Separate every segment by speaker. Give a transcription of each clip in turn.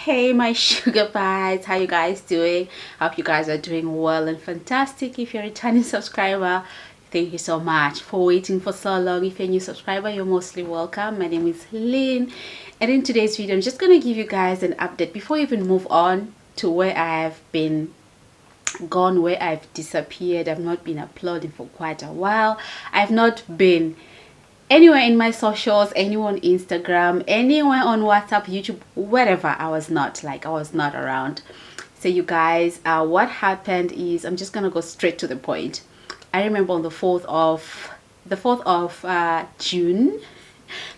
Speaker 1: Hey my sugar pies, how you guys doing? Hope you guys are doing well and fantastic. If you're a returning subscriber, thank you so much for waiting for so long. If you're a new subscriber, you're mostly welcome. My name is Lynn, and in today's video I'm just going to give you guys an update before we even move on to where I've been gone, where I've disappeared. I've not been uploading for quite a while. I've not been anywhere in my socials, anywhere on Instagram, anywhere on WhatsApp, YouTube, wherever. I was not around. So you guys, what happened is, I'm just gonna go straight to the point. I remember on the 4th of June,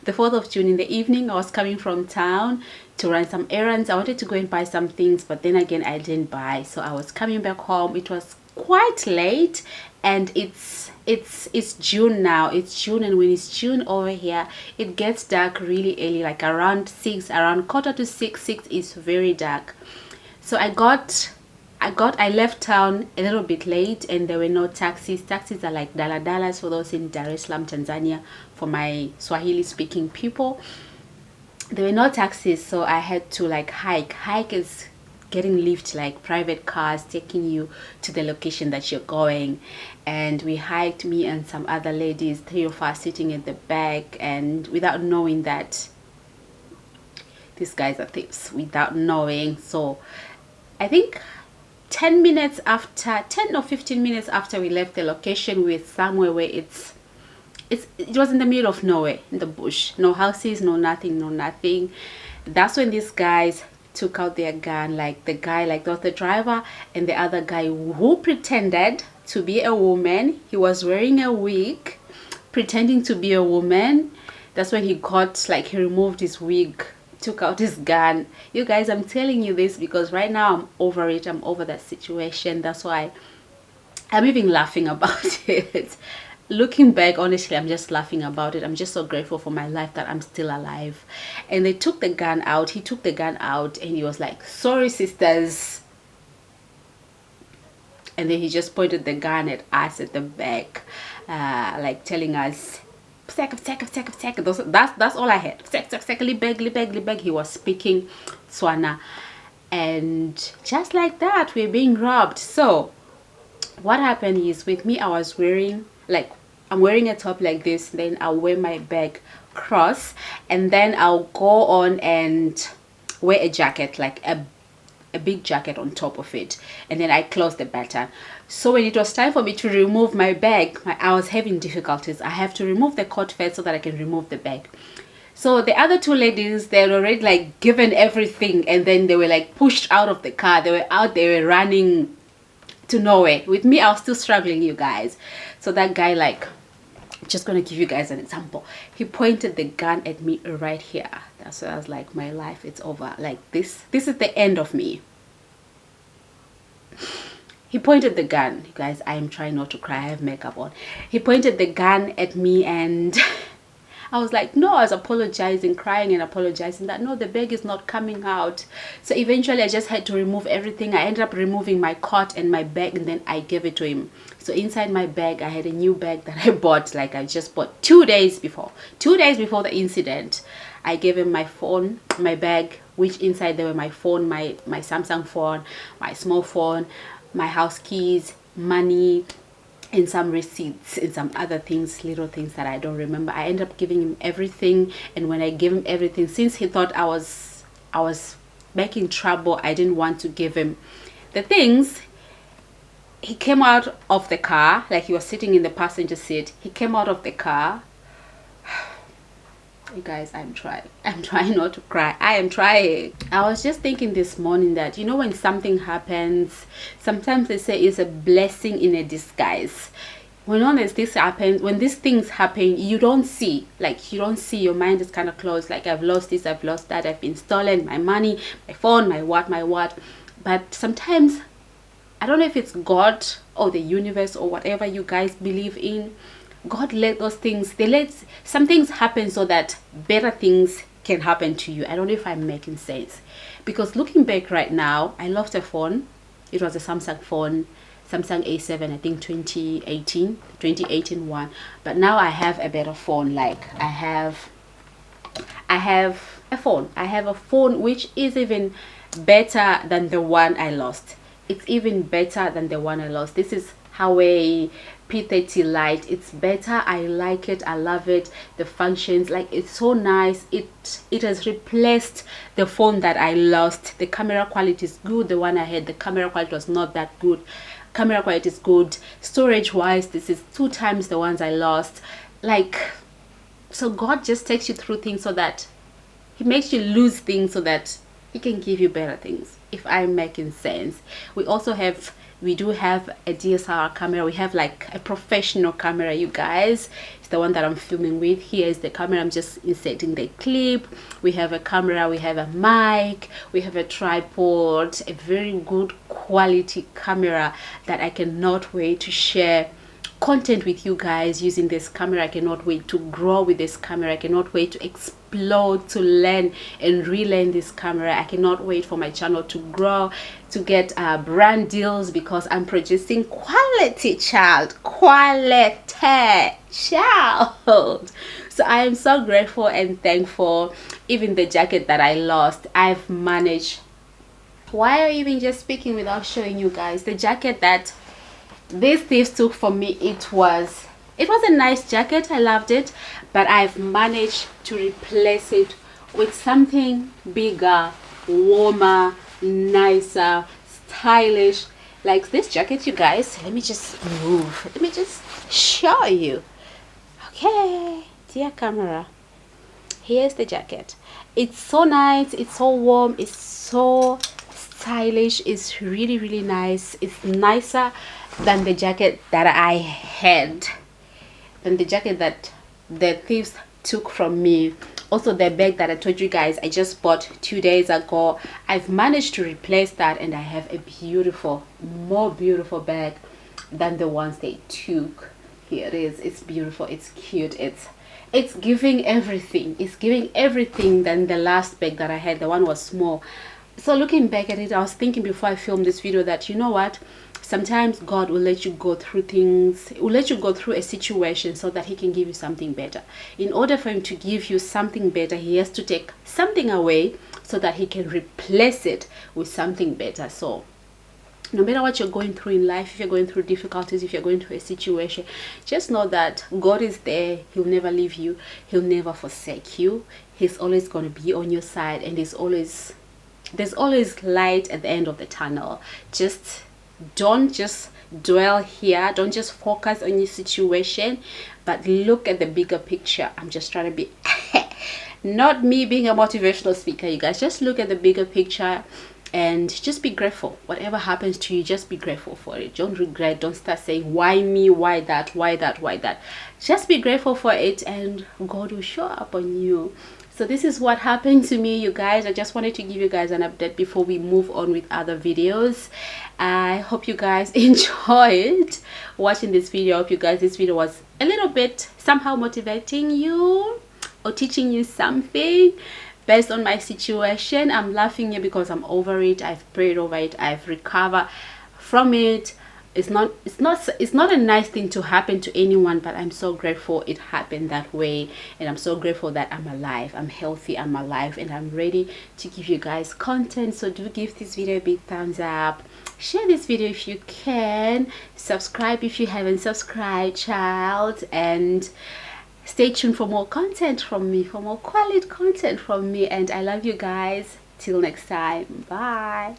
Speaker 1: the 4th of June in the evening, I was coming from town to run some errands. I wanted to go and buy some things, but then again I didn't buy, so I was coming back home. It was quite late, and it's June now. It's June, and when it's June over here, it gets dark really early, like around 6, around quarter to 6. 6 is very dark. So I left town a little bit late, and there were no taxis. Taxis are like dalas for those in Dar es Salaam, Tanzania, for my Swahili speaking people. There were no taxis, so I had to like hike is getting lift, like private cars taking you to the location that you're going. And we hiked, me and some other ladies, 3 of us sitting at the back, and without knowing that these guys are thieves, without knowing. So I think 10 or 15 minutes after we left the location, we were somewhere where it was in the middle of nowhere, in the bush, no houses, no nothing. That's when these guys took out their gun. Like the guy, like the driver, and the other guy who pretended to be a woman. He was wearing a wig, pretending to be a woman. That's when he got, like, he removed his wig, took out his gun. You guys, I'm telling you this because right now I'm over it. I'm over that situation. That's why I'm even laughing about it. Looking back, honestly, I'm just laughing about it. I'm just so grateful for my life that I'm still alive. And they took the gun out. He took the gun out, and he was like, "Sorry, sisters." And then he just pointed the gun at us at the back, like telling us, "That's all I had. He was speaking Tswana. And just like that, we're being robbed. So what happened is, with me, I was wearing, like, I'm wearing a top like this, then I'll wear my bag cross, and then I'll go on and wear a jacket, like a big jacket on top of it, and then I close the button. So when it was time for me to remove my bag, I was having difficulties. I have to remove the coat first so that I can remove the bag. So the other 2 ladies, they had already like given everything, and then they were like pushed out of the car. They were running to nowhere. With me, I was still struggling, you guys. So that guy, like, just gonna give you guys an example, he pointed the gun at me right here. That's why I was like, my life, it's over. Like, this is the end of me. He pointed the gun, you guys, I am trying not to cry, I have makeup on. He pointed the gun at me, and I was like, no, I was apologizing, crying and apologizing that no, the bag is not coming out. So eventually I just had to remove everything. I ended up removing my coat and my bag, and then I gave it to him. So inside my bag, I had a new bag that I bought, like I just bought 2 days before the incident. I gave him my phone, my bag, which inside there were my phone, my Samsung phone, my small phone, my house keys, money, and some receipts and some other things, little things that I don't remember. I ended up giving him everything. And when I gave him everything, since he thought I was making trouble, I didn't want to give him the things. He came out of the car, like he was sitting in the passenger seat. He came out of the car. You guys, I'm trying not to cry. I am trying. I was just thinking this morning that, you know, when something happens, sometimes they say it's a blessing in a disguise. When these things happen, you don't see, your mind is kind of closed, like, I've lost this, I've lost that, I've been stolen, my money, my phone, my what. But sometimes, I don't know if it's God or the universe or whatever you guys believe in, God let those things, some things happen so that better things can happen to you. I don't know if I'm making sense. Because looking back right now, I lost a phone. It was a Samsung phone, Samsung A7, I think 2018 one. But now I have a better phone. Like, I have phone. I have a phone which is even better than the one I lost. It's even better than the one I lost. This is Huawei P30 Lite. It's better. I like it. I love it. The functions, like, it's so nice. It has replaced the phone that I lost. The camera quality is good. The one I had, the camera quality was not that good. Camera quality is good. Storage wise, this is 2 times the ones I lost. Like, so God just takes you through things so that he makes you lose things so that he can give you better things, if I'm making sense. We do have a DSLR camera. We have like a professional camera, you guys. It's the one that I'm filming with. Here is the camera. I'm just inserting the clip. We have a camera, we have a mic, we have a tripod, a very good quality camera that I cannot wait to share content with you guys using this camera. I cannot wait to grow with this camera. I cannot wait to explode, to learn and relearn this camera. I cannot wait for my channel to grow, to get brand deals, because I'm producing quality, child, quality child. So I am so grateful and thankful. Even the jacket that I lost, I've managed. Why are you even just speaking without showing you guys the jacket that these thieves took from me? It was a nice jacket. I loved it, but I've managed to replace it with something bigger, warmer, nicer, stylish. Like this jacket, you guys. Let me just move. Let me just show you. Okay, dear camera, here's the jacket. It's so nice. It's so warm. It's so stylish. It's really, really nice. It's nicer than the jacket that I had, than the jacket that the thieves took from me. Also, the bag that I told you guys I just bought 2 days ago, I've managed to replace that, and I have a beautiful, more beautiful bag than the ones they took. Here it is. It's beautiful. It's cute. It's giving everything. It's giving everything than the last bag that I had. The one was small. So looking back at it, I was thinking before I filmed this video that, you know what, sometimes God will let you go through things, will let you go through a situation so that he can give you something better. In order for him to give you something better, he has to take something away so that he can replace it with something better. So no matter what you're going through in life, if you're going through difficulties, if you're going through a situation, just know that God is there. He'll never leave you. He'll never forsake you. He's always going to be on your side, and there's always light at the end of the tunnel. Just don't just dwell here. Don't just focus on your situation, but look at the bigger picture. I'm just trying to be not me being a motivational speaker, you guys. Just look at the bigger picture and just be grateful. Whatever happens to you, just be grateful for it. Don't regret. Don't start saying, why me, why that, why that, why that. Just be grateful for it, and God will show up on you. So this is what happened to me, you guys. I just wanted to give you guys an update before we move on with other videos. I hope you guys enjoyed watching this video. I hope you guys, this video was a little bit somehow motivating you or teaching you something based on my situation. I'm laughing here because I'm over it. I've prayed over it. I've recovered from it. It's not a nice thing to happen to anyone, but I'm so grateful it happened that way, and I'm so grateful that I'm alive, I'm healthy, I'm alive, and I'm ready to give you guys content. So do give this video a big thumbs up, share this video if you can, subscribe if you haven't subscribed, child, and stay tuned for more content from me, for more quality content from me. And I love you guys. Till next time, bye.